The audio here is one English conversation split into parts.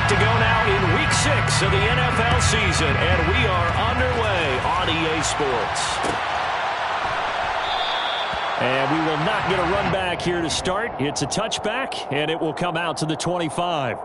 Back to go now in Week 6 of the NFL season, and we are underway on EA Sports. And we will not get a run back here to start. It's a touchback, and it will come out to the 25.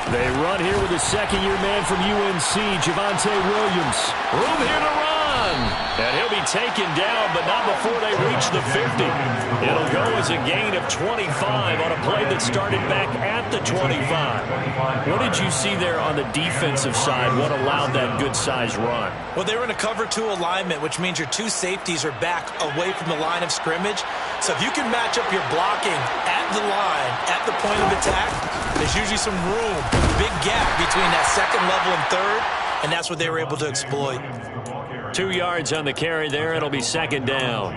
They run here with a second-year man from UNC, Javonte Williams. Room here to run. And he'll be taken down, but not before they reach the 50. It'll go as a gain of 25 on a play that started back at the 25. What did you see there on the defensive side? What allowed that good-sized run? Well, they were in a cover 2 alignment, which means your 2 safeties are back away from the line of scrimmage. So if you can match up your blocking at the line, at the point of attack, there's usually some room, big gap between that second level and third, and that's what they were able to exploit. 2 yards on the carry there. It'll be second down.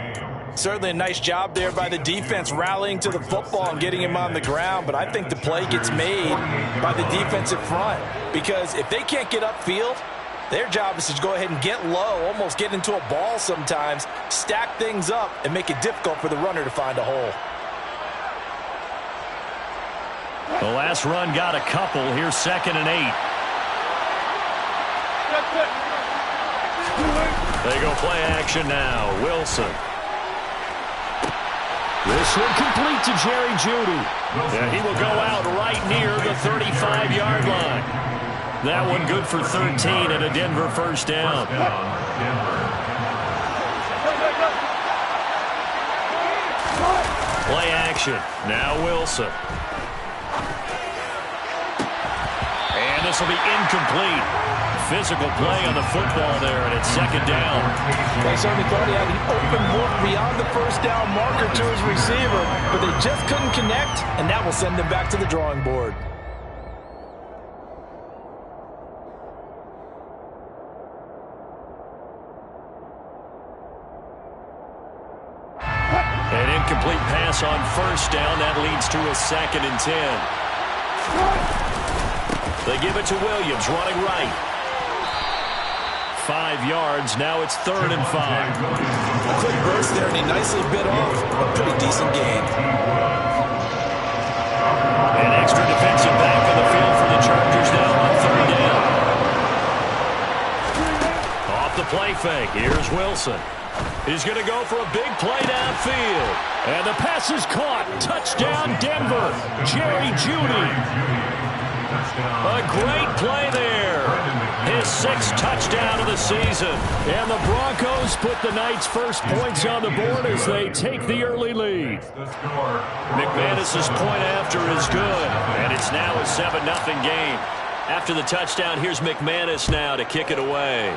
Certainly a nice job there by the defense rallying to the football and getting him on the ground, but I think the play gets made by the defensive front because if they can't get upfield, their job is to go ahead and get low, almost get into a ball sometimes, stack things up, and make it difficult for the runner to find a hole. The last run got a couple. Here's 2nd and 8. They go play action now. Wilson. This one complete to Jerry Jeudy. And he will go out right near the 35-yard line. That one good for 13 and a Denver first down. Play action. Now Wilson. And this will be incomplete. Physical play on the football there, and it's second down. They certainly thought he had an open look beyond the first down marker to his receiver, but they just couldn't connect, and that will send them back to the drawing board. An incomplete pass on first down. That leads to a 2nd and 10. They give it to Williams, running right. 5 yards. Now it's 3rd and 5. A quick burst there, and he nicely bit off a pretty decent gain. An extra defensive back on the field for the Chargers now on 3rd down. Off the play fake. Here's Wilson. He's going to go for a big play downfield. And the pass is caught. Touchdown, Denver. Jerry Jeudy. A great play there. His 6th touchdown of the season. And the Broncos put the night's first points on the board as they take the early lead. McManus's point after is good. And it's now a 7-0 game. After the touchdown, here's McManus now to kick it away.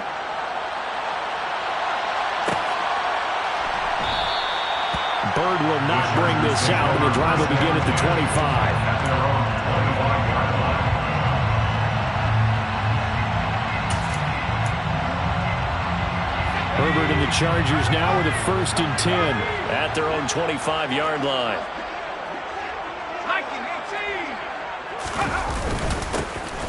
Bird will not bring this out, and the drive will begin at the 25. Herbert and the Chargers now with a 1st and 10 at their own 25-yard line.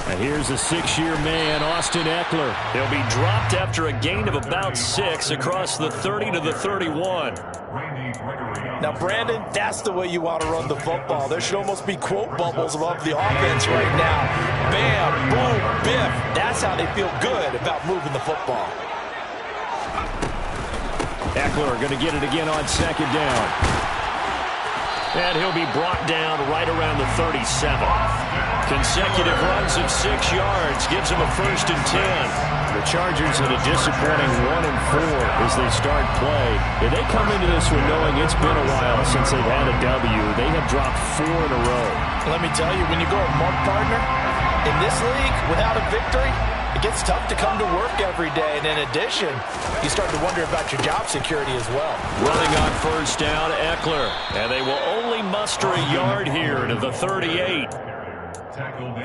And here's a 6-year man, Austin Eckler. He'll be dropped after a gain of about 6 across the 30 to the 31. Now, Brandon, that's the way you want to run the football. There should almost be quote bubbles above the offense right now. Bam, boom, biff. That's how they feel good about moving the football. Eckler going to get it again on 2nd down. And he'll be brought down right around the 37. Consecutive runs of 6 yards gives him a 1st and 10. The Chargers in a disappointing 1-4 as they start play. And they come into this one knowing it's been a while since they've had a W. They have dropped 4 in a row. Let me tell you, when you go a month, partner, in this league without a victory, it gets tough to come to work every day. And in addition, you start to wonder about your job security as well. Running on 1st down, Eckler. And they will only muster a yard here to the 38.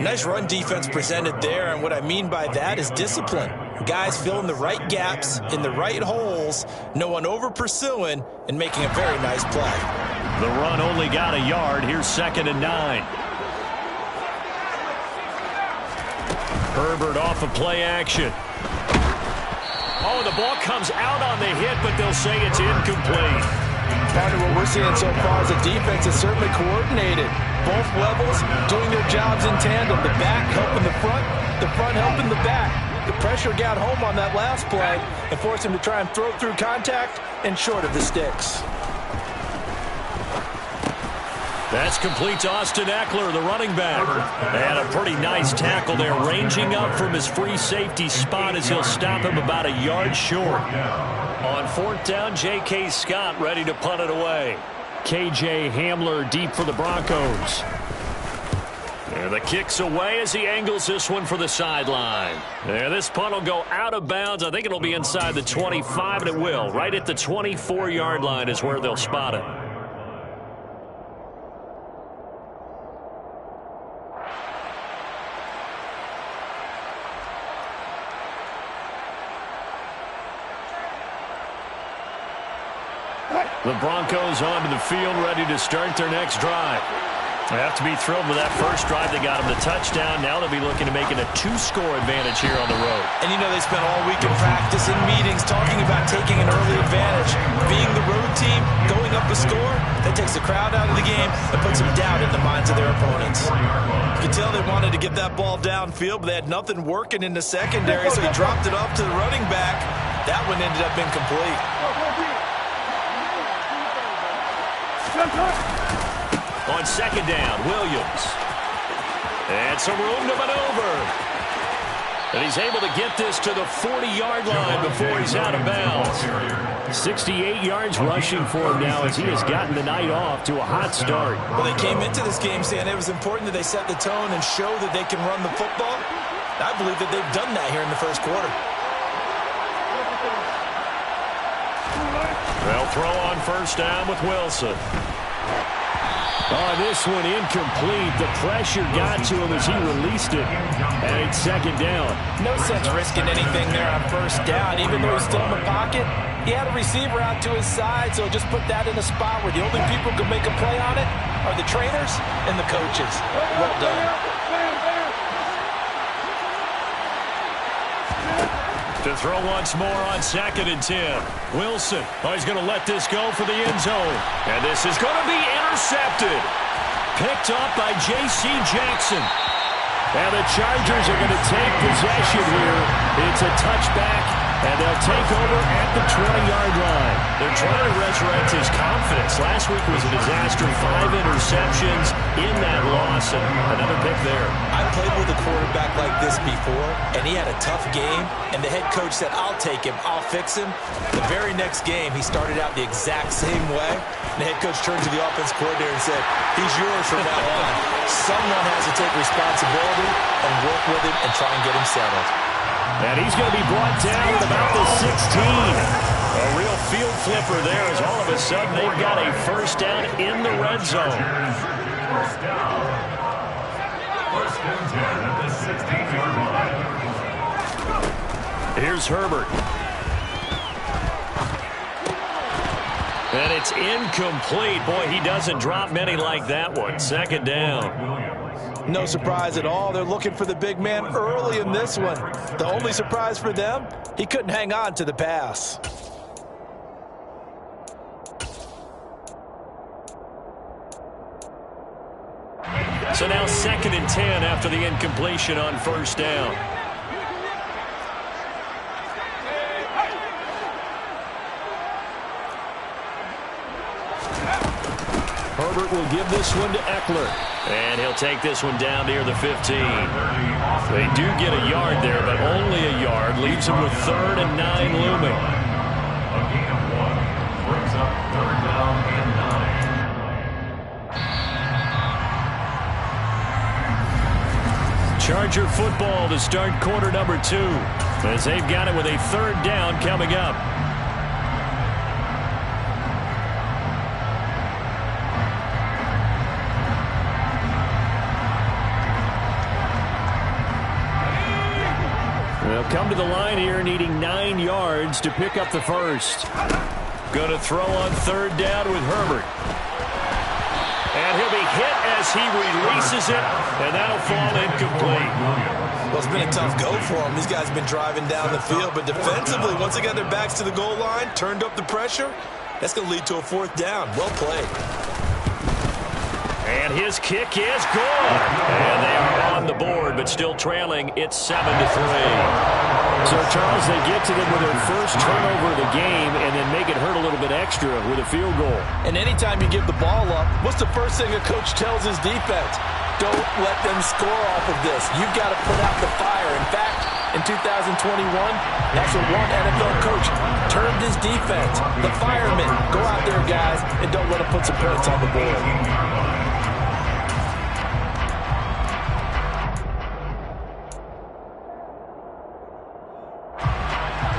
Nice run defense presented there, and what I mean by that is discipline. Guys filling the right gaps in the right holes, no one over pursuing, and making a very nice play. The run only got a yard. Here's 2nd and 9. Herbert off of play action. Oh, the ball comes out on the hit, but they'll say it's incomplete. Part of what we're seeing so far is the defense is certainly coordinated. Both levels doing their jobs in tandem. The back helping the front helping the back. The pressure got home on that last play and forced him to try and throw through contact and short of the sticks. That's complete to Austin Eckler, the running back. And a pretty nice tackle there, ranging up from his free safety spot as he'll stop him about a yard short. On 4th down, J.K. Scott ready to punt it away. K.J. Hamler deep for the Broncos. And the kick's away as he angles this one for the sideline. And this punt will go out of bounds. I think it'll be inside the 25, and it will. Right at the 24-yard line is where they'll spot it. The Broncos onto the field, ready to start their next drive. They have to be thrilled with that first drive. They got them the touchdown. Now they'll be looking to make it a 2-score advantage here on the road. And you know they spent all week in practice and meetings talking about taking an early advantage. Being the road team, going up a score, that takes the crowd out of the game and puts some doubt in the minds of their opponents. You can tell they wanted to get that ball downfield, but they had nothing working in the secondary, so he dropped it off to the running back. That one ended up incomplete. On 2nd down, Williams. And some room to maneuver. And he's able to get this to the 40-yard line before he's out of bounds. 68 yards rushing for him now as he has gotten the night off to a hot start. Well, they came into this game saying it was important that they set the tone and show that they can run the football. I believe that they've done that here in the first quarter. They'll throw on 1st down with Wilson. Oh, this one incomplete. The pressure got to him as he released it. And it's 2nd down. No sense risking anything there on 1st down. Even though he's still in the pocket, he had a receiver out to his side, so just put that in a spot where the only people who can make a play on it are the trainers and the coaches. Well done. To throw once more on 2nd and 10. Wilson. Oh, he's going to let this go for the end zone. And this is going to be intercepted. Picked up by J.C. Jackson. And the Chargers are going to take possession here. It's a touchback, and they'll take over at the 20-yard line. They're trying to resurrect his confidence. Last week was a disaster. 5 interceptions in that loss, and another pick there. I played with a quarterback like this before, and he had a tough game, and the head coach said, I'll take him, I'll fix him. The very next game, he started out the exact same way. The head coach turned to the offense coordinator and said, he's yours from now on. Someone has to take responsibility and work with him and try and get him settled. And he's going to be brought down at about the 16. A real field flipper there as all of a sudden they've got a 1st down in the red zone. First and 10 at the 16-yard line. Here's Herbert. And it's incomplete. Boy, he doesn't drop many like that one. 2nd down. No surprise at all. They're looking for the big man early in this one. The only surprise for them, he couldn't hang on to the pass. So now 2nd and 10 after the incompletion on 1st down. Herbert will give this one to Eckler. And he'll take this one down near the 15. They do get a yard there, but only a yard. Leaves him with 3rd and 9 looming. A gain of 1 brings up 3rd down and 9. Charger football to start quarter number 2. As they've got it with a 3rd down coming up. They'll come to the line here needing 9 yards to pick up the first. Going to throw on third down with Herbert. And he'll be hit as he releases it, and that'll fall incomplete. Well, it's been a tough go for them. These guys have been driving down the field, but defensively, once they got their backs to the goal line, turned up the pressure, that's going to lead to a fourth down. Well played. And his kick is good. And they are on the board, but still trailing. It's 7-3. So, Charles, they get to them with their first turnover of the game and then make it hurt a little bit extra with a field goal. And anytime you give the ball up, what's the first thing a coach tells his defense? Don't let them score off of this. You've got to put out the fire. In fact, in 2021, that's what one NFL coach termed his defense. The firemen. Go out there, guys, and don't let them put some points on the board.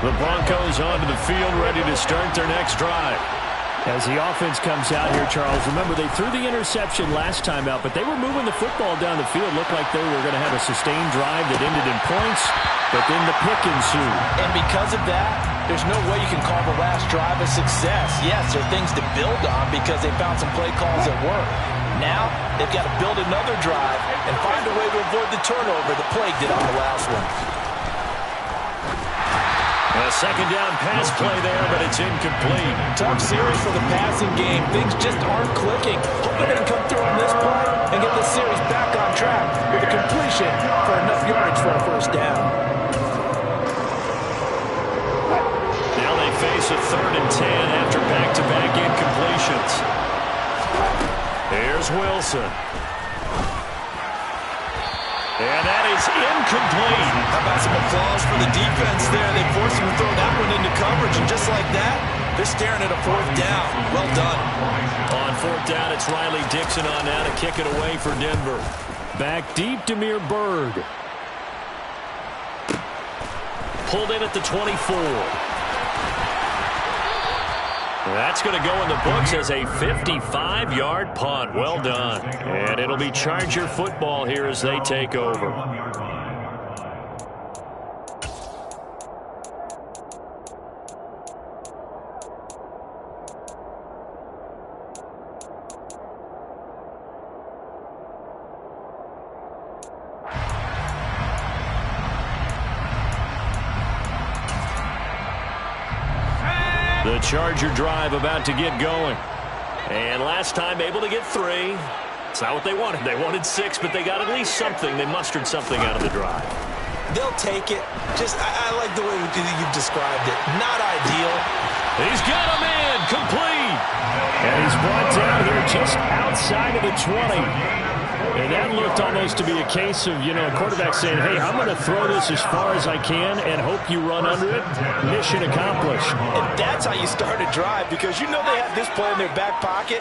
The Broncos onto the field, ready to start their next drive. As the offense comes out here, Charles, remember they threw the interception last time out, but they were moving the football down the field. Looked like they were going to have a sustained drive that ended in points, but then the pick ensued. And because of that, there's no way you can call the last drive a success. Yes, there are things to build on because they found some play calls that work. Now, they've got to build another drive and find a way to avoid the turnover the plague did on the last one. A second down pass play there, but it's incomplete. Tough series for the passing game. Things just aren't clicking. Hoping they can come through on this play and get the series back on track with a completion for enough yards for a first down. Now they face a 3rd and 10 after back-to-back incompletions. Here's Wilson. And that is incomplete. How about some applause for the defense there? They forced him to throw that one into coverage, and just like that, they're staring at a fourth down. Well done. On fourth down, it's Riley Dixon on now to kick it away for Denver. Back deep, Damiere Byrd. Pulled in at the 24. That's going to go in the books as a 55-yard punt. Well done. And it'll be Charger football here as they take over. The Charger drive about to get going. And last time able to get 3. It's not what they wanted. They wanted 6, but they got at least something. They mustered something out of the drive. They'll take it. I like the way you've described it. Not ideal. He's got him in. Complete. And he's brought down here just outside of the 20. And that looked almost to be a case of, a quarterback saying, hey, I'm going to throw this as far as I can and hope you run under it. Mission accomplished. And that's how you start a drive, because you know they have this play in their back pocket,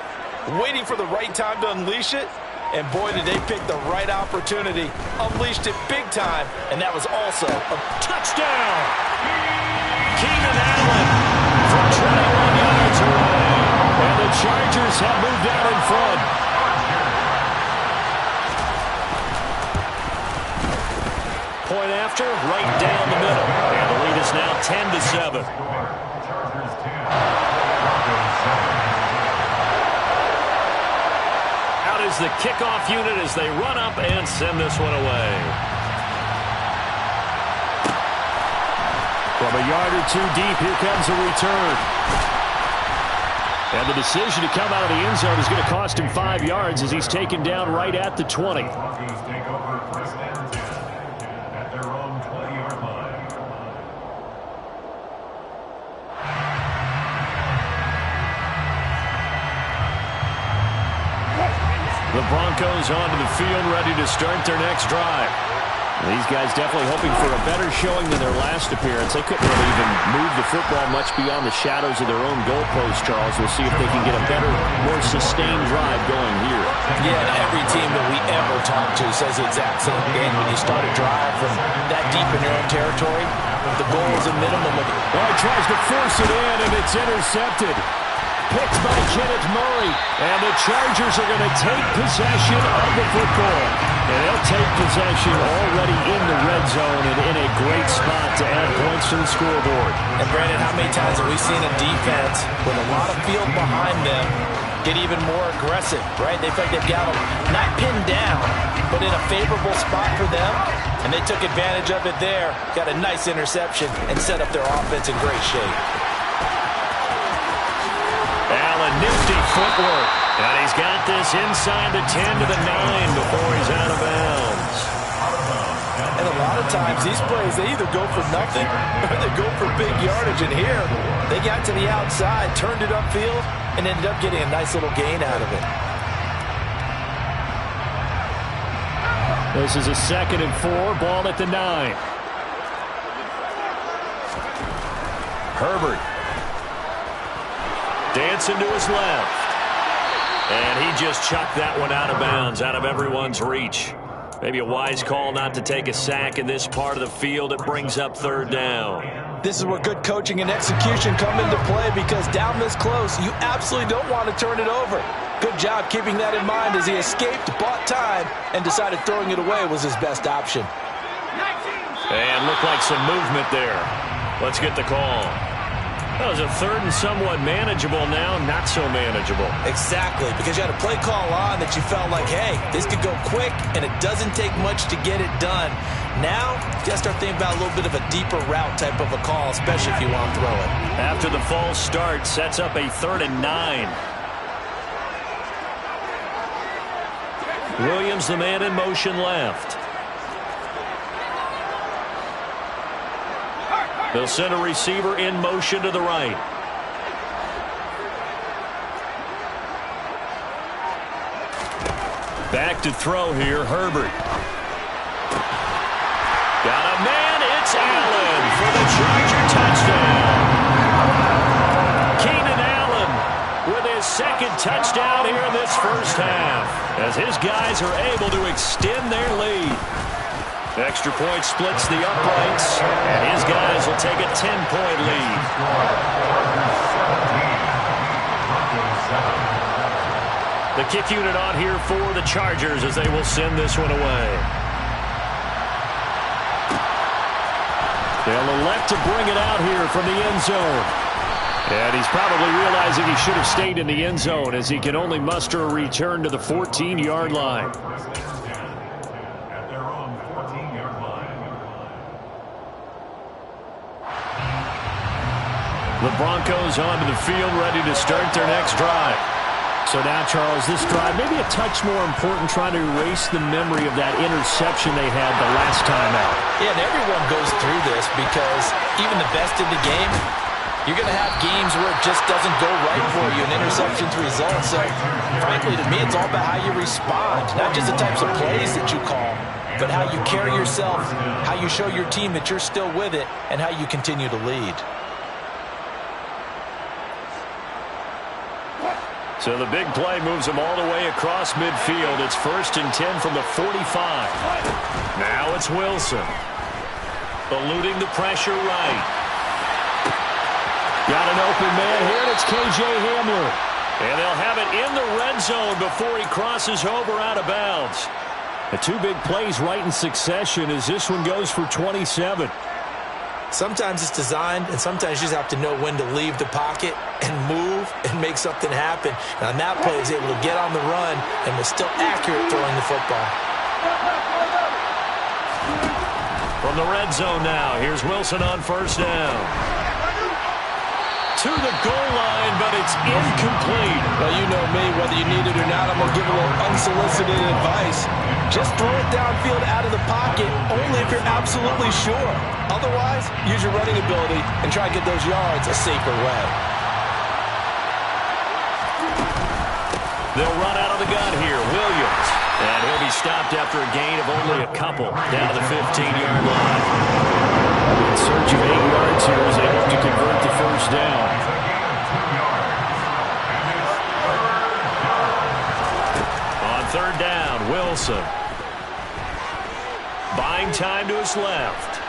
waiting for the right time to unleash it. And boy, did they pick the right opportunity. Unleashed it big time, and that was also a touchdown. Keenan Allen from 21 yards away. And the Chargers have moved out in front. Point after, right down the middle. And the lead is now 10-7. Out is the kickoff unit as they run up and send this one away. From a yard or 2 deep, here comes a return. And the decision to come out of the end zone is going to cost him 5 yards as he's taken down right at the 20. The Broncos onto the field, ready to start their next drive. These guys definitely hoping for a better showing than their last appearance. They couldn't really even move the football much beyond the shadows of their own goalpost, Charles. We'll see if they can get a better, more sustained drive going here. Yeah, and every team that we ever talk to says the exact same thing. When you start a drive from that deep in your own territory, the goal is a minimum of... Well, he tries to force it in, and it's intercepted. picked by Kenneth Murray. And the Chargers are going to take possession of the football. And they'll take possession already in the red zone and in a great spot to add points to the scoreboard. And Brandon, how many times have we seen a defense with a lot of field behind them get even more aggressive, right? They feel like they've got them not pinned down, but in a favorable spot for them. And they took advantage of it there, got a nice interception, and set up their offense in great shape. Allen, nifty footwork. And he's got this inside the 10 to the 9 before he's out of bounds. And a lot of times, these plays, they either go for nothing or they go for big yardage. And here, they got to the outside, turned it upfield, and ended up getting a nice little gain out of it. This is a 2nd and 4, ball at the 9. Herbert. Dancing to his left. And he just chucked that one out of bounds, out of everyone's reach. Maybe a wise call not to take a sack in this part of the field. It brings up 3rd down. This is where good coaching and execution come into play, because down this close, you absolutely don't want to turn it over. Good job keeping that in mind as he escaped, bought time, and decided throwing it away was his best option. And looked like some movement there. Let's get the call. That was a 3rd and somewhat manageable, now not so manageable. Exactly, because you had a play call on that you felt like, hey, this could go quick, and it doesn't take much to get it done. Now, you got to start thinking about a little bit of a deeper route type of a call, especially if you want to throw it. After the false start, sets up a 3rd and 9. Williams, the man in motion left. They'll send a receiver in motion to the right. Back to throw here, Herbert. Got a man, it's Allen for the Charger touchdown. Keenan Allen with his 2nd touchdown here in this first half, as his guys are able to extend their lead. Extra point splits the uprights, and his guys will take a 10-point lead. The kick unit on here for the Chargers as they will send this one away. They'll elect to bring it out here from the end zone. And he's probably realizing he should have stayed in the end zone, as he can only muster a return to the 14-yard line. The Broncos onto the field, ready to start their next drive. So now, Charles, this drive maybe a touch more important, trying to erase the memory of that interception they had the last time out. Yeah, and everyone goes through this, because even the best in the game, you're going to have games where it just doesn't go right for you, and interceptions result. So, frankly, to me, it's all about how you respond, not just the types of plays that you call, but how you carry yourself, how you show your team that you're still with it, and how you continue to lead. So the big play moves them all the way across midfield. It's 1st and 10 from the 45. Now it's Wilson. Eluding the pressure right. Got an open man here, and it's K.J. Hamler. And they'll have it in the red zone before he crosses over out of bounds. The 2 big plays right in succession as this one goes for 27. Sometimes it's designed, and sometimes you just have to know when to leave the pocket and move and make something happen. And on that play, he was able to get on the run and was still accurate throwing the football. From the red zone now, here's Wilson on 1st down. To the goal line, but it's incomplete. Well, you know me, whether you need it or not, I'm going to give a little unsolicited advice. Just throw it downfield out of the pocket, only if you're absolutely sure. Otherwise, use your running ability and try to get those yards a safer way. They'll run out of the gun here, Williams. And he'll be stopped after a gain of only a couple down to the 15-yard line. In search of 8 yards here as they look to convert the 1st down. On 3rd down, Wilson. Buying time to his left.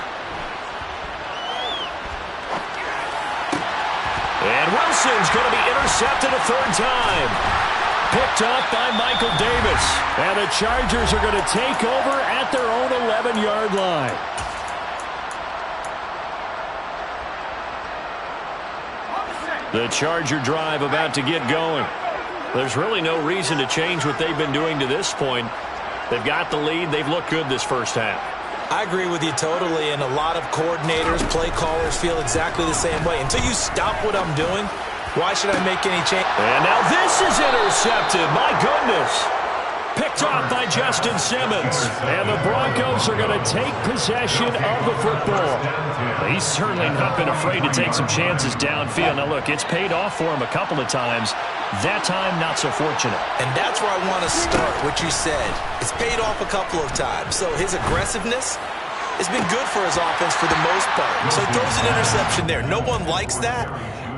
And Wilson's going to be intercepted a third time. Picked up by Michael Davis. And the Chargers are going to take over at their own 11-yard line. The Charger drive about to get going. There's really no reason to change what they've been doing to this point. They've got the lead. They've looked good this first half. I agree with you totally, and a lot of coordinators, play callers feel exactly the same way. Until you stop what I'm doing, why should I make any change? And now this is intercepted. My goodness. Picked off by Justin Simmons. And the Broncos are going to take possession of the football. He's certainly not been afraid to take some chances downfield. Now, look, it's paid off for him a couple of times. That time, not so fortunate. And that's where I want to start, what you said. It's paid off a couple of times. So his aggressiveness has been good for his offense for the most part. So he throws an interception there. No one likes that,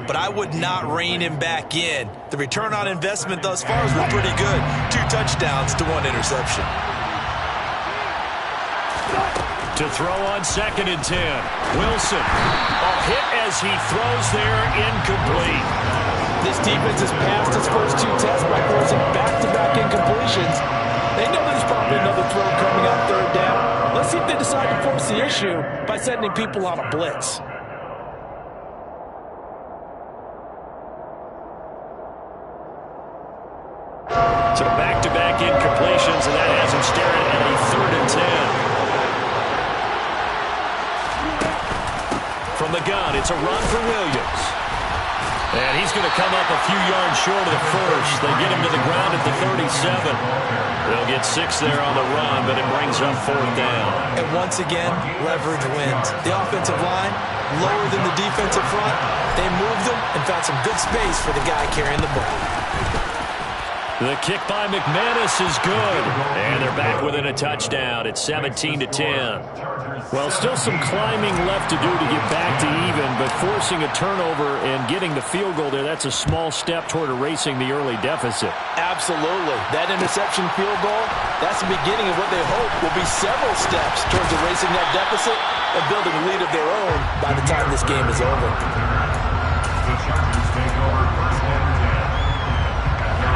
but I would not rein him back in. The return on investment thus far has been pretty good. 2 touchdowns to 1 interception. To throw on 2nd and 10. Wilson. A hit as he throws there, incomplete. This defense has passed its first 2 tests by forcing back-to-back incompletions. They know there's probably another throw coming on 3rd down. Let's see if they decide to force the issue by sending people on a blitz. So back-to-back incompletions, and that has him staring at a 3rd and 10. From the gun, it's a run for Williams. And he's going to come up a few yards short of the first. They get him to the ground at the 37. They'll get 6 there on the run, but it brings up 4th down. And once again, leverage wins. The offensive line, lower than the defensive front. They moved them and found some good space for the guy carrying the ball. The kick by McManus is good. And they're back within a touchdown. It's 17-10. Well, still some climbing left to do to get back to even, but forcing a turnover and getting the field goal there, that's a small step toward erasing the early deficit. Absolutely. That interception field goal, that's the beginning of what they hope will be several steps towards erasing that deficit and building a lead of their own by the time this game is over.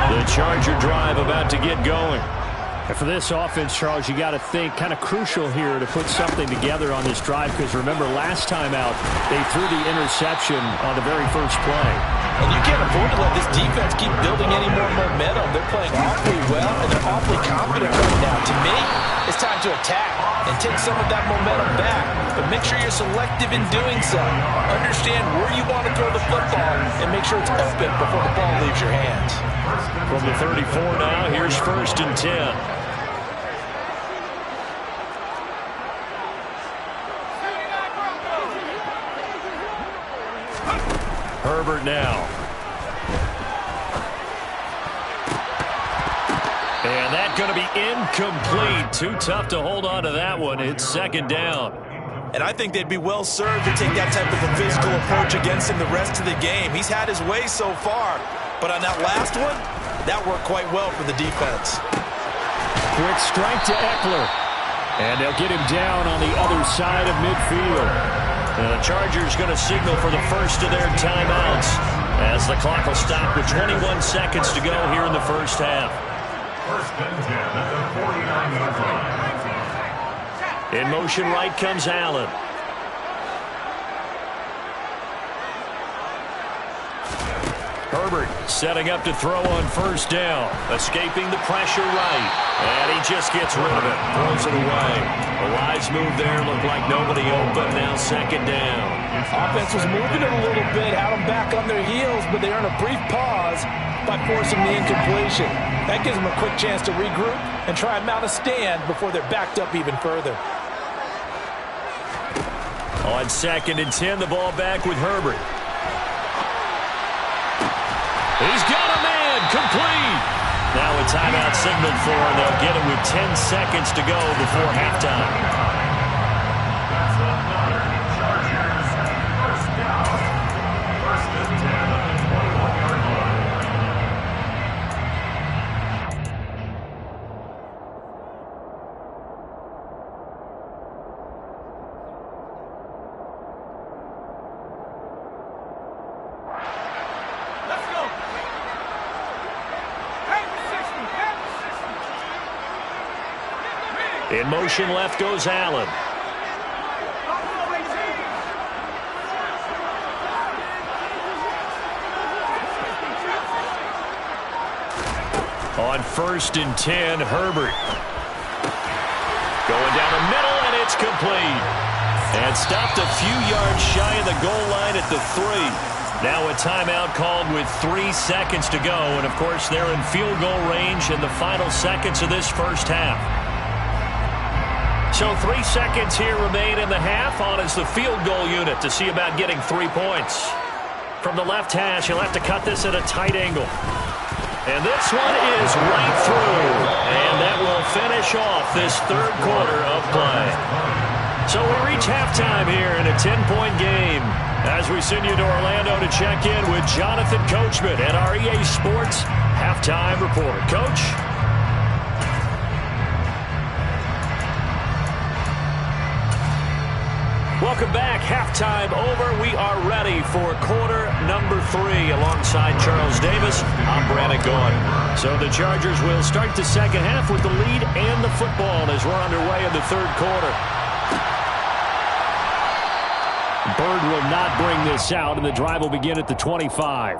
The Charger drive about to get going. And for this offense, Charles, you got to think kind of crucial here to put something together on this drive, because remember, last time out, they threw the interception on the very first play. And you can't afford to let this defense keep building any more momentum. They're playing awfully well, and they're awfully confident right now. To me, it's time to attack and take some of that momentum back. But make sure you're selective in doing so. Understand where you want to throw the football and make sure it's open before the ball leaves your hands. From the 34 now, here's 1st and 10. Herbert now. And that's going to be incomplete. Too tough to hold on to that one. It's 2nd down. And I think they'd be well served to take that type of a physical approach against him the rest of the game. He's had his way so far. But on that last one, that worked quite well for the defense. Quick strike to Eckler. And they'll get him down on the other side of midfield. And the Chargers going to signal for the first of their timeouts as the clock will stop with 21 seconds to go here in the first half. 1st and 10 at the 49-yard line. In motion right comes Allen. Herbert setting up to throw on 1st down. Escaping the pressure right. And he just gets rid of it. Throws it away. A wise move there. Looked like nobody open. Now 2nd down. Offense was moving it a little bit, had them back on their heels, but they earned a brief pause by forcing the incompletion. That gives them a quick chance to regroup and try and mount a stand before they're backed up even further. On 2nd and 10, the ball back with Herbert. He's got a man, complete. Now a timeout signaled for, and they'll get it with 10 seconds to go before halftime. That's another Chargers 1st down. 1st and 10 at the 21-yard line. In motion left goes Allen. On 1st and 10, Herbert. Going down the middle, and it's complete. And stopped a few yards shy of the goal line at the 3. Now a timeout called with 3 seconds to go. And, of course, they're in field goal range in the final seconds of this first half. So 3 seconds here remain in the half. On is the field goal unit to see about getting 3 points. From the left hash, he'll have to cut this at a tight angle. And this one is right through. And that will finish off this third quarter of play. So we reach halftime here in a 10-point game as we send you to Orlando to check in with Jonathan Coachman at our EA Sports Halftime Report. Coach? Welcome back. Halftime over. We are ready for quarter number 3 alongside Charles Davis. I'm Brandon Gaughan. So the Chargers will start the second half with the lead and the football as we're underway in the third quarter. Bird will not bring this out, and the drive will begin at the 25.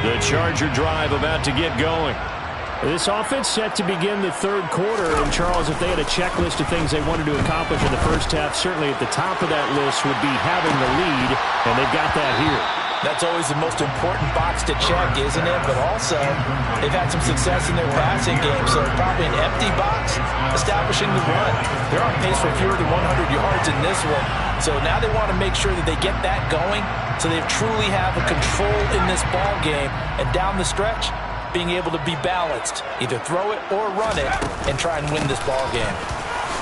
The Charger drive about to get going. This offense set to begin the third quarter. And, Charles, if they had a checklist of things they wanted to accomplish in the first half, certainly at the top of that list would be having the lead, and they've got that here. That's always the most important box to check, isn't it? But also, they've had some success in their passing game, so probably an empty box establishing the run. They're on pace for fewer than 100 yards in this one. So now they want to make sure that they get that going so they truly have a control in this ball game. And down the stretch, being able to be balanced, either throw it or run it, and try and win this ball game.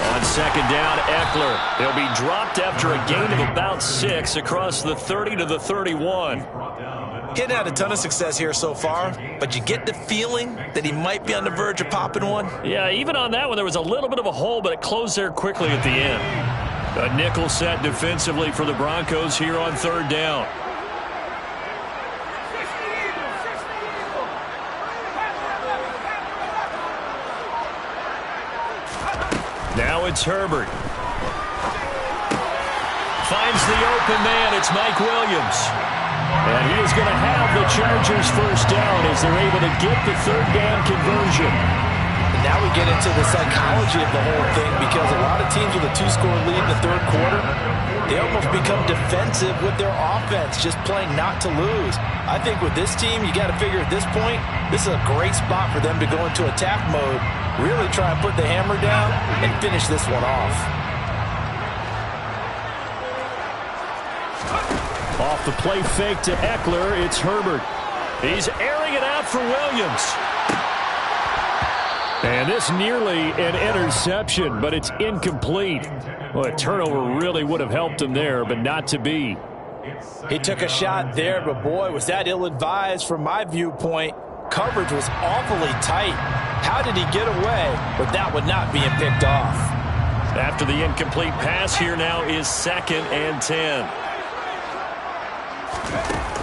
On second down, Eckler. He'll be dropped after a gain of about 6 across the 30 to the 31. Hadn't had a ton of success here so far, but you get the feeling that he might be on the verge of popping one. Yeah, even on that one, there was a little bit of a hole, but it closed there quickly at the end. A nickel set defensively for the Broncos here on third down. Now it's Herbert. Finds the open man. It's Mike Williams. And he is going to have the Chargers first down as they're able to get the third down conversion. And now we get into the psychology of the whole thing, because a lot of teams with a 2-score lead in the third quarter, they almost become defensive with their offense, just playing not to lose. I think with this team, you got to figure at this point, this is a great spot for them to go into attack mode, really try and put the hammer down and finish this one off. Off the play fake to Eckler, it's Herbert. He's airing it out for Williams. And this nearly an interception, but it's incomplete. Well, a turnover really would have helped him there, but not to be. He took a shot there, but boy, was that ill-advised from my viewpoint. Coverage was awfully tight. How did he get away with that one not being picked off? After the incomplete pass, here now is 2nd and 10.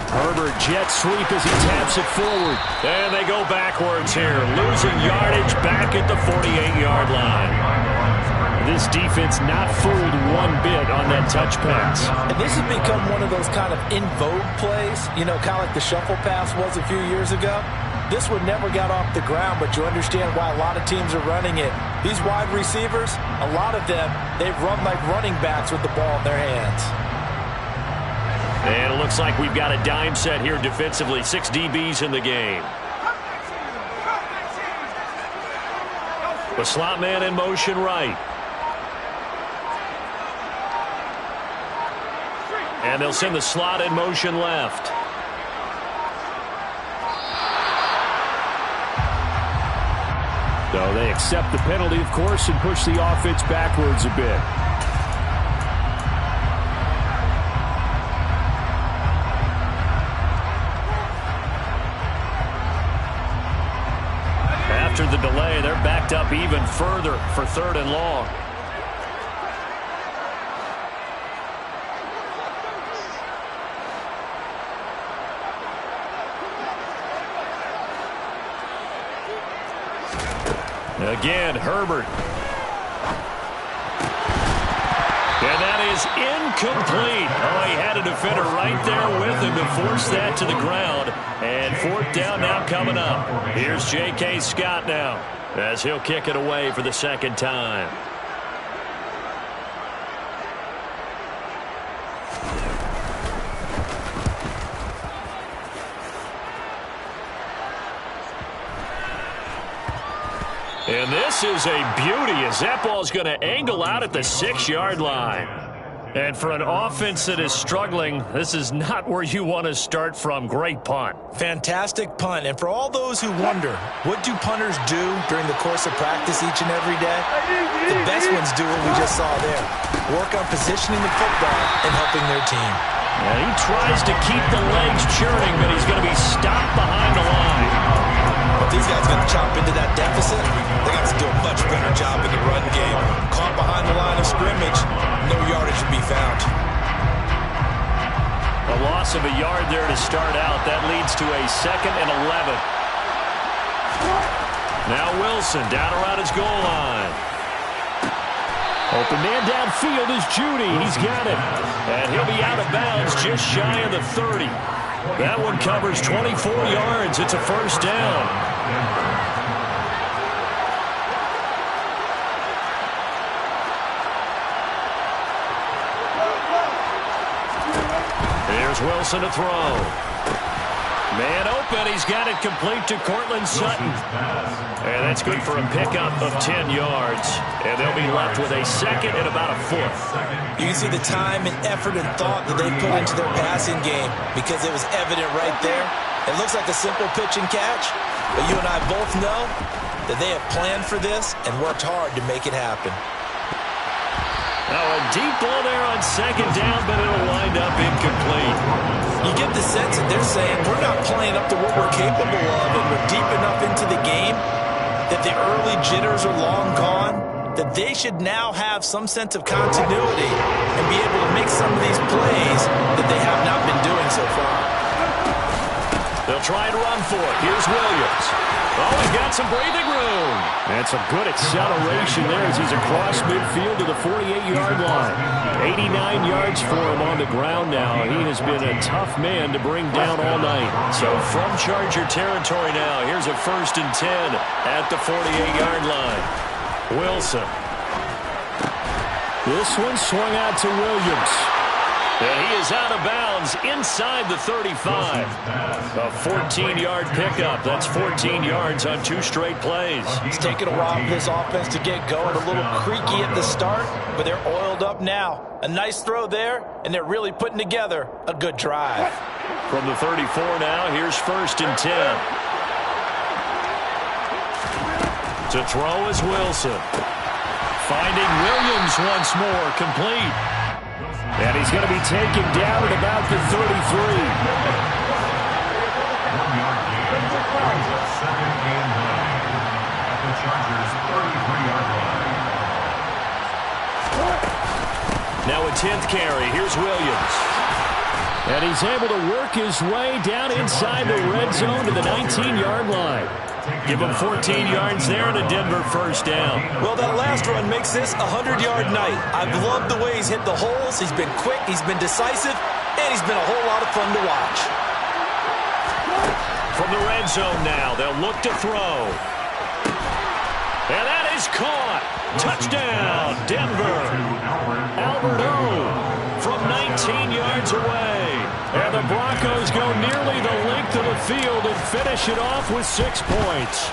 Herbert jet sweep as he taps it forward. And they go backwards here, losing yardage back at the 48-yard line. This defense not fooled one bit on that touch pass. And this has become one of those kind of in vogue plays, you know, kind of like the shuffle pass was a few years ago. This one never got off the ground, but you understand why a lot of teams are running it. These wide receivers, a lot of them, they've run like running backs with the ball in their hands. And it looks like we've got a dime set here defensively. 6 DBs in the game. The slot man in motion right. And they'll send the slot in motion left. So they accept the penalty, of course, and push the offense backwards a bit. After the delay. They're backed up even further for 3rd and long. Again, Herbert. And that is incomplete. Oh, he had a defender right there with him to force that to the ground. And 4th down now coming up. Here's J.K. Scott now as he'll kick it away for the 2nd time. And this is a beauty as that ball's going to angle out at the 6-yard line. And for an offense that is struggling, this is not where you want to start from. Great punt. Fantastic punt. And for all those who wonder, what do punters do during the course of practice each and every day? The best ones do what we just saw there. Work on positioning the football and helping their team. And he tries to keep the legs churning, but he's going to be stopped behind the line. If these guys are going to chop into that deficit, they got to do a much better job in the run game. Caught behind the line of scrimmage, no yardage to be found. A loss of a yard there to start out. That leads to a 2nd and 11. Now Wilson down around his goal line. Open man downfield is Judy. He's got it. And he'll be out of bounds just shy of the 30. That one covers 24 yards. It's a 1st down. Here's Wilson to throw. Man open. He's got it complete to Cortland Sutton. And that's good for a pickup of 10 yards. And they'll be left with a 2nd and about a 4th. You can see the time and effort and thought that they put into their passing game because it was evident right there. It looks like a simple pitch and catch, but you and I both know that they have planned for this and worked hard to make it happen. Now a deep ball there on 2nd down, but it'll wind up incomplete. You get the sense that they're saying we're not playing up to what we're capable of and we're deep enough into the game that the early jitters are long gone, that they should now have some sense of continuity and be able to make some of these plays that they have not been doing so far. They'll try and run for it. Here's Williams. Oh, he's got some breathing room. That's a good acceleration there as he's across midfield to the 48-yard line. 89 yards for him on the ground now. He has been a tough man to bring down all night. So from Charger territory now, here's a 1st and 10 at the 48-yard line. Wilson. This one swung out to Williams. And he is out of bounds inside the 35. A 14-yard pickup. That's 14 yards on 2 straight plays. It's taken a while for this offense to get going. A little creaky at the start, but they're oiled up now. A nice throw there, and they're really putting together a good drive. From the 34 now, here's 1st and 10. To throw is Wilson. Finding Williams once more, complete. And he's going to be taken down at about the 33. 1 yard gain. 2nd and 9 at the Chargers' 33-yard line. Now a 10th carry. Here's Williams. And he's able to work his way down inside the red zone to the 19-yard line. Give him 14 yards there and a Denver 1st down. Well, that last run makes this a 100-yard night. I've loved the way he's hit the holes. He's been quick, he's been decisive, and he's been a whole lot of fun to watch. From the red zone now, they'll look to throw. And that is caught. Touchdown, Denver. Albert O from 19 yards away. And the Broncos go nearly the length of the field and finish it off with 6 points.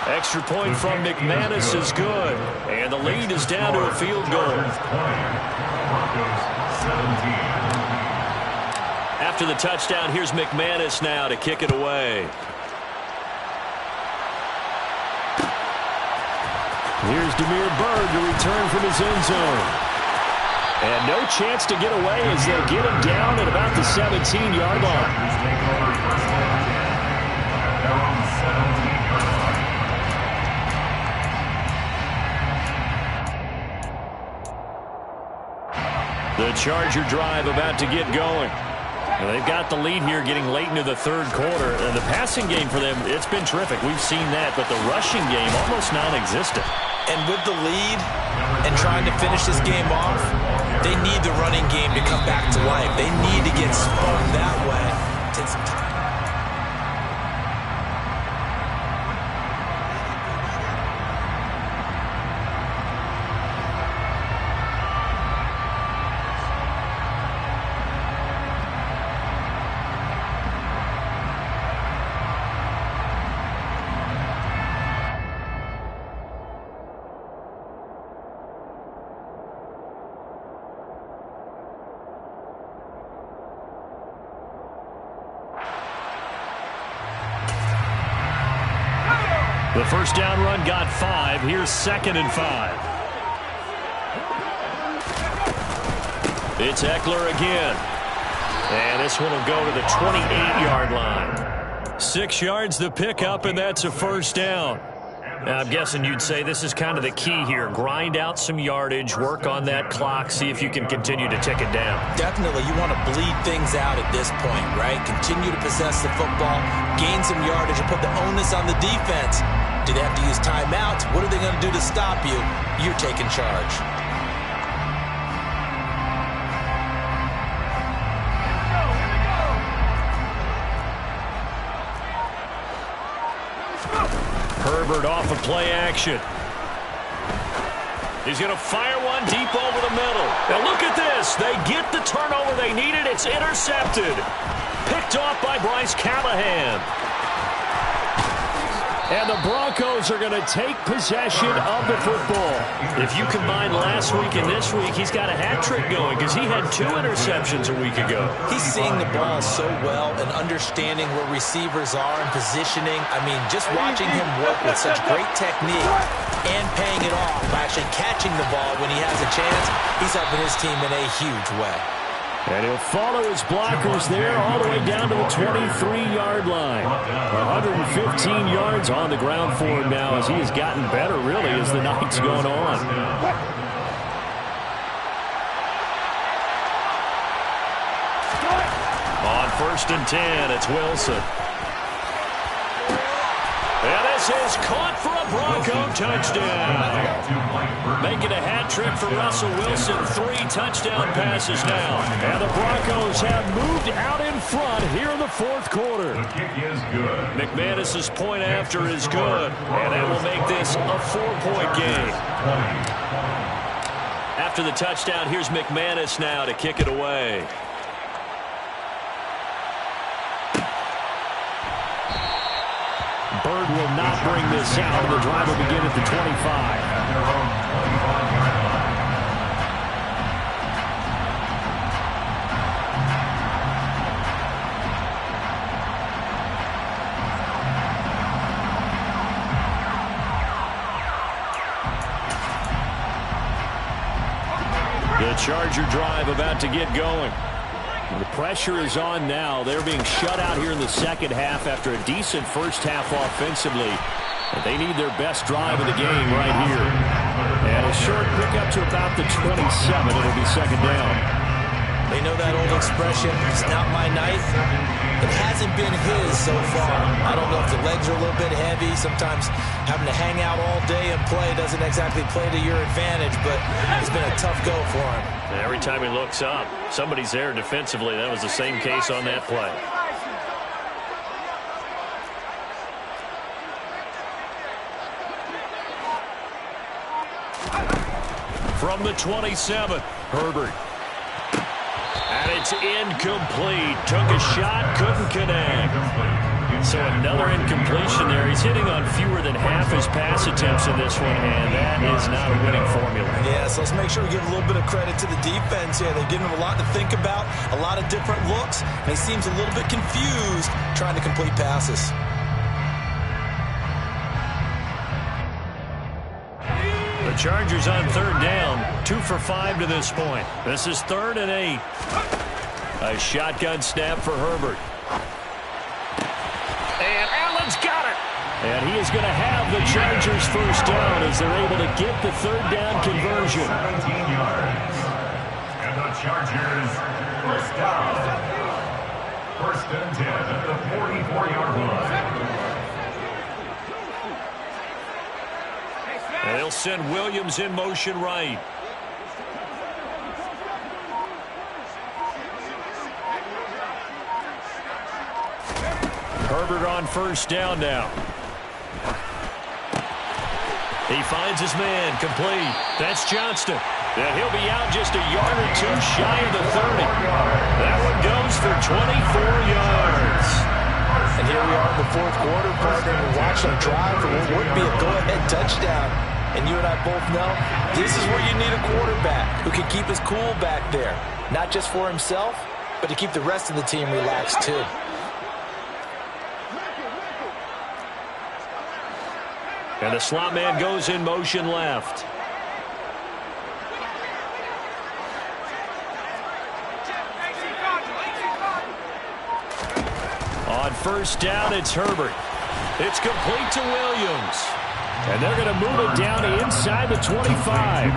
Extra point from McManus is good. And the lead is down to a field goal. After the touchdown, here's McManus now to kick it away. Here's Demir Bird to return from his end zone. And no chance to get away as they'll get him down at about the 17-yard line. The Charger drive about to get going. Well, they've got the lead here getting late into the third quarter. And the passing game for them, it's been terrific. We've seen that. But the rushing game, almost non-existent. And with the lead and trying to finish this game off, they need the running game to come back to life. They need to get spun that way. Take some time. The first down run got 5. Here's 2nd and 5. It's Eckler again. And this one will go to the 28-yard line. 6 yards the pickup, and that's a first down. Now, I'm guessing you'd say this is kind of the key here. Grind out some yardage, work on that clock, see if you can continue to tick it down. Definitely, you want to bleed things out at this point, right? Continue to possess the football, gain some yardage, and put the onus on the defense. Do they have to use timeouts? What are they going to do to stop you? You're taking charge. Herbert off of play action. He's going to fire one deep over the middle. Now look at this. They get the turnover they needed. It's intercepted. Picked off by Bryce Callahan. And the Broncos are going to take possession of the football. If you combine last week and this week, he's got a hat trick going because he had 2 interceptions a week ago. He's seeing the ball so well and understanding where receivers are and positioning. I mean, just watching him work with such great technique and paying it off by actually catching the ball when he has a chance, he's helping his team in a huge way. And he'll follow his blockers there all the way down to the 23-yard line. 115 yards on the ground for him now as he has gotten better, really, as the night's gone on. On 1st and 10, it's Wilson. And this is caught for a Bronco touchdown. Making a hat trick for Russell Wilson. 3 touchdown passes now. And the Broncos have moved out in front here in the 4th quarter. The kick is good. McManus's point after is good. And that will make this a 4-point game. After the touchdown, here's McManus now to kick it away. Bird will not bring this out. The drive will begin at the 25. The Charger drive about to get going. The pressure is on now. They're being shut out here in the second half after a decent first half offensively. And they need their best drive of the game right here. And a short pickup to about the 27. It'll be 2nd down. They know that old expression, it's not my night. It hasn't been his so far. I don't know if the legs are a little bit heavy. Sometimes having to hang out all day and play doesn't exactly play to your advantage, but it's been a tough go for him. And every time he looks up, somebody's there defensively. That was the same case on that play. From the 27, Herbert. And it's incomplete. Took a shot, couldn't connect. So another incompletion there. He's hitting on fewer than half his pass attempts in this one, and that is not a winning formula. Yeah, so let's make sure we give a little bit of credit to the defense here. They've given him a lot to think about, a lot of different looks, and he seems a little bit confused trying to complete passes. The Chargers on 3rd down, 2 for 5 to this point. This is 3rd and 8. A shotgun snap for Herbert. And Allen's got it. And he is going to have the Chargers first down as they're able to get the 3rd down conversion. 17 yards. And the Chargers. First down. First and 10 at the 44-yard line. And they'll send Williams in motion right. Herbert on first down now. He finds his man, complete. That's Johnston. And he'll be out just a yard or two shy of the 30. That one goes for 24 yards. And here we are in the fourth quarter, partner, and watch them drive for what would be a go-ahead touchdown. And you and I both know this is where you need a quarterback who can keep his cool back there. Not just for himself, but to keep the rest of the team relaxed too. And the slot man goes in motion left. On first down, it's Herbert. It's complete to Williams. And they're going to move it down inside the 25.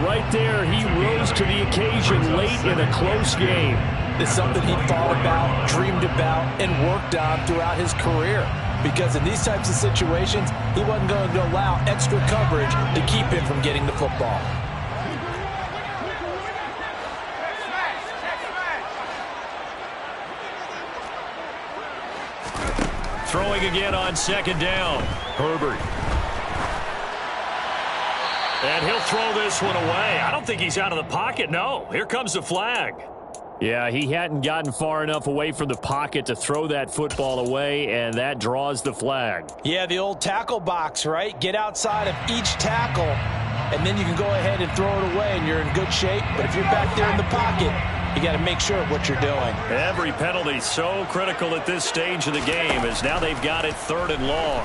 Right there, he rose to the occasion late in a close game. It's something he thought about, dreamed about, and worked on throughout his career. Because in these types of situations, he wasn't going to allow extra coverage to keep him from getting the football. Throwing again on second down. Herbert. And he'll throw this one away. I don't think he's out of the pocket. No, here comes the flag. Yeah, he hadn't gotten far enough away from the pocket to throw that football away, and that draws the flag. Yeah, the old tackle box, right? Get outside of each tackle, and then you can go ahead and throw it away, and you're in good shape. But if you're back there in the pocket, you got to make sure of what you're doing. Every penalty so critical at this stage of the game, as now they've got it third and long.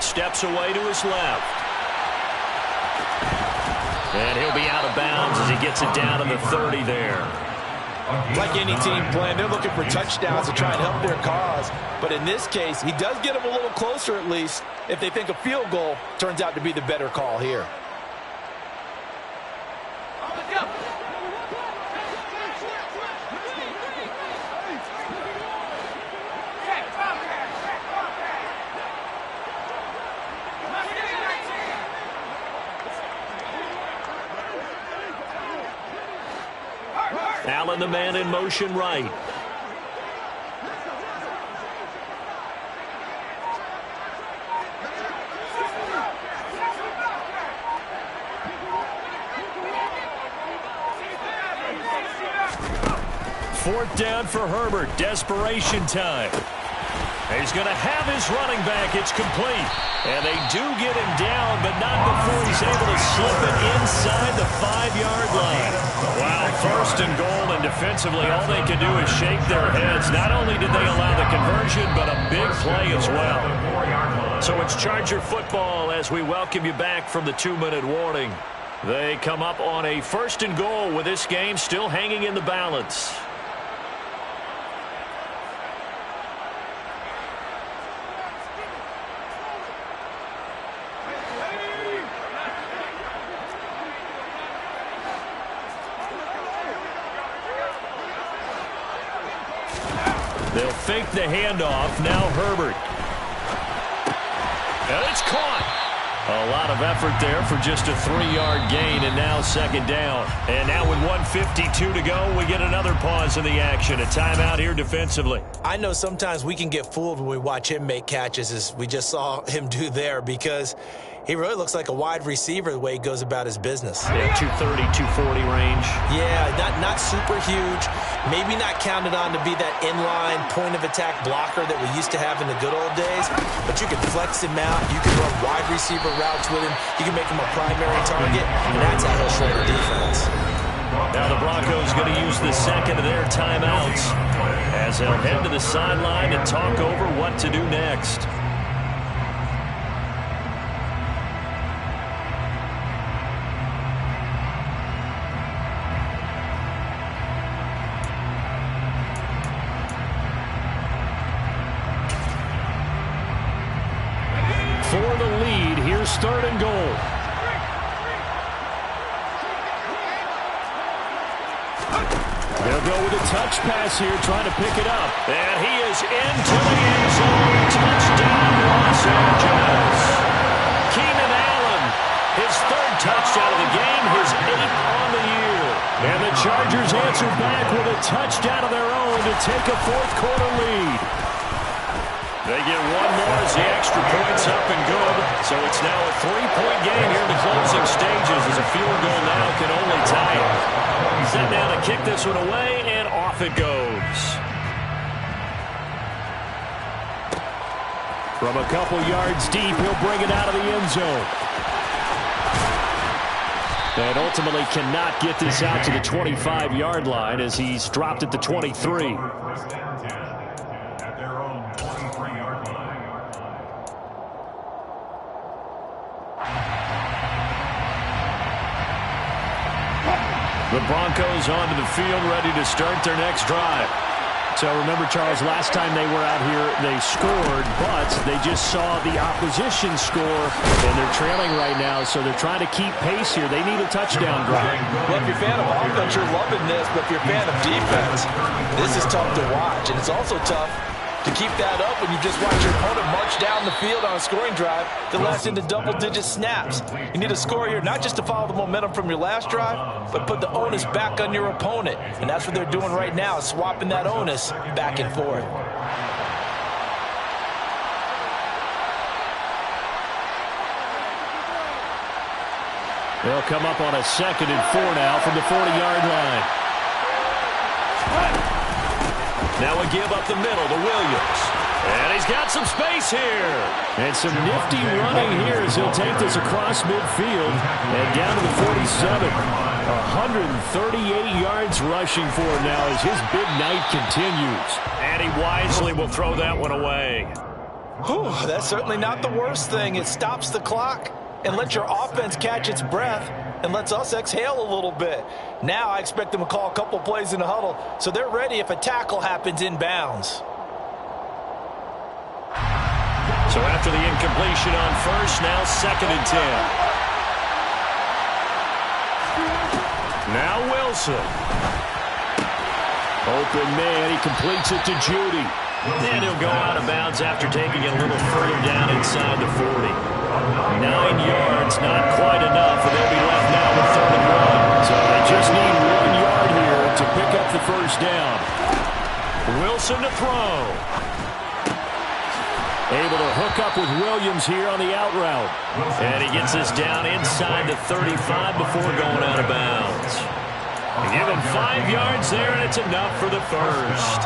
Steps away to his left. And he'll be out of bounds as he gets it down to the 30 there. Like any team playing, they're looking for touchdowns to try and help their cause. But in this case, he does get them a little closer at least if they think a field goal turns out to be the better call here. Allen, the man in motion right. Fourth down for Herbert. Desperation time. He's going to have his running back. It's complete. And they do get him down, but not before he's able to slip it inside the 5-yard line. Wow, first and goal, and defensively all they can do is shake their heads. Not only did they allow the conversion, but a big play as well. So it's Charger football as we welcome you back from the 2-minute warning. They come up on a first and goal with this game still hanging in the balance. They'll fake the handoff. Now Herbert. And it's caught. A lot of effort there for just a 3-yard gain, and now second down. And now with 1:52 to go, we get another pause in the action. A timeout here defensively. I know sometimes we can get fooled when we watch him make catches, as we just saw him do there, because he really looks like a wide receiver the way he goes about his business. Yeah, 230, 240 range. Yeah, not super huge. Maybe not counted on to be that inline point-of-attack blocker that we used to have in the good old days, but you can flex him out. You can run wide receiver routes with him. You can make him a primary target, and that's how he'll shred the defense. Now the Broncos going to use the second of their timeouts as they'll head to the sideline and talk over what to do next. For the lead, here's third and goal. They'll go with a touch pass here, trying to pick it up. And he is into the end zone. Touchdown, Los Angeles. Keenan Allen, his third touchdown of the game, his 8th on the year. And the Chargers answer back with a touchdown of their own to take a fourth-quarter lead. They get one more as the extra point's up and good. So it's now a 3-point game here in the closing stages as a field goal now can only tie it. Set down to kick this one away, and off it goes. From a couple yards deep, he'll bring it out of the end zone. And ultimately cannot get this out to the 25-yard line as he's dropped at the 23. The Broncos onto the field, ready to start their next drive. So remember, Charles, last time they were out here, they scored, but they just saw the opposition score, and they're trailing right now, so they're trying to keep pace here. They need a touchdown drive. Well, if you're a fan of offense, you're loving this, but if you're a fan of defense, this is tough to watch, and it's also tough to keep that up when you just watch your opponent march down the field on a scoring drive that lasts into double-digit snaps. You need a score here, not just to follow the momentum from your last drive, but put the onus back on your opponent. And that's what they're doing right now, swapping that onus back and forth. They'll come up on a 2nd and 4 now from the 40-yard line. Now a give up the middle to Williams. And he's got some space here. And some nifty running here as he'll take this across midfield and down to the 47. 138 yards rushing for him now as his big night continues. And he wisely will throw that one away. Whew, that's certainly not the worst thing. It stops the clock and lets your offense catch its breath and lets us exhale a little bit. Now I expect them to call a couple plays in the huddle, so they're ready if a tackle happens inbounds. So after the incompletion on first, now 2nd and 10. Now Wilson. Open man, he completes it to Judy. And he'll go out of bounds after taking it a little further down inside the 40. 9 yards, not quite enough, and they'll be left now with 3rd and 1. So they just need 1 yard here to pick up the first down. Wilson to throw. Able to hook up with Williams here on the out route. And he gets this down inside the 35 before going out of bounds. They give him 5 yards there, and it's enough for the first.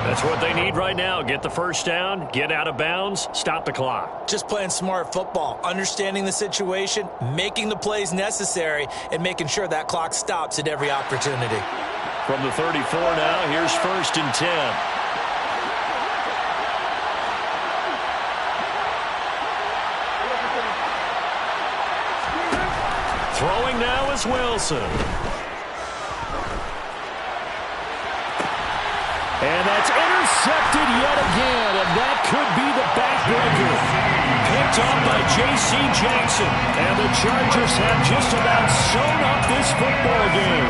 That's what they need right now. Get the first down, get out of bounds, stop the clock. Just playing smart football, understanding the situation, making the plays necessary, and making sure that clock stops at every opportunity. From the 34 now, here's 1st and 10. Throwing now is Wilson. And that's intercepted yet again, and that could be the backbreaker. Picked up by J.C. Jackson, and the Chargers have just about sewn up this football game.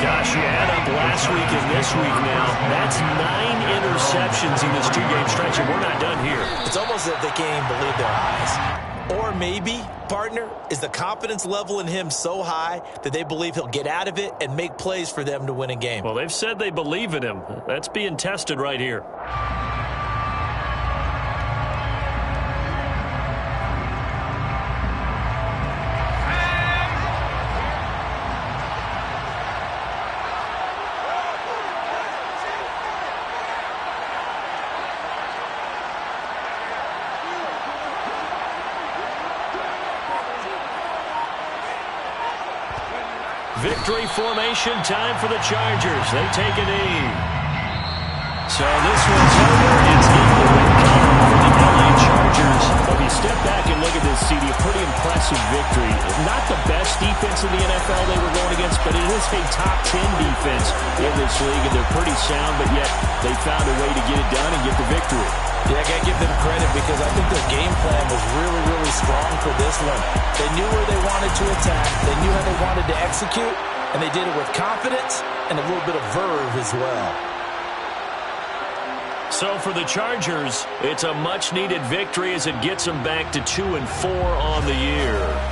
Gosh, you add up last week and this week now, that's 9 interceptions in this 2-game stretch, and we're not done here. It's almost as if they can't even believe their eyes. Or maybe, partner, is the confidence level in him so high that they believe he'll get out of it and make plays for them to win a game. Well, they've said they believe in him. That's being tested right here. Victory formation time for the Chargers. They take a knee. So this one's over. It's in the win column for the LA Chargers. If you step back and look at this, CD, a pretty impressive victory. Not the best defense in the NFL they were going against, but it is a top 10 defense in this league, and they're pretty sound, but yet they found a way to get it done and get the victory. Yeah, I got to give them credit because I think their game plan was really, really strong for this one. They knew where they wanted to attack. They knew how they wanted to execute, And they did it with confidence and a little bit of verve as well. So for the Chargers, it's a much-needed victory as it gets them back to 2-4 on the year.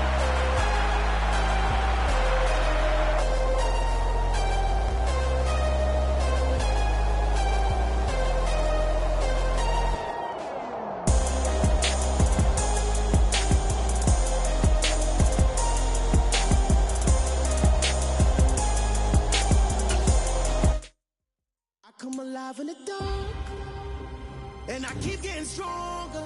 Come alive in the dark, and I keep getting stronger.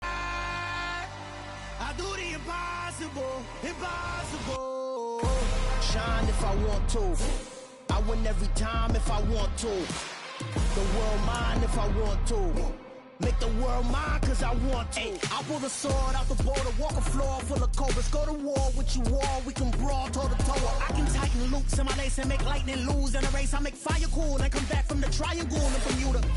I do the impossible, impossible. Shine if I want to. I win every time if I want to. The world mine if I want to. Make the world mine cause I want to. I pull the sword out the border, walk a floor full of cobras. Go to war with you all, we can brawl toe to toe. I can tighten loops in my lace and make lightning lose in a race. I make fire cool and come back from the triangle and Bermuda.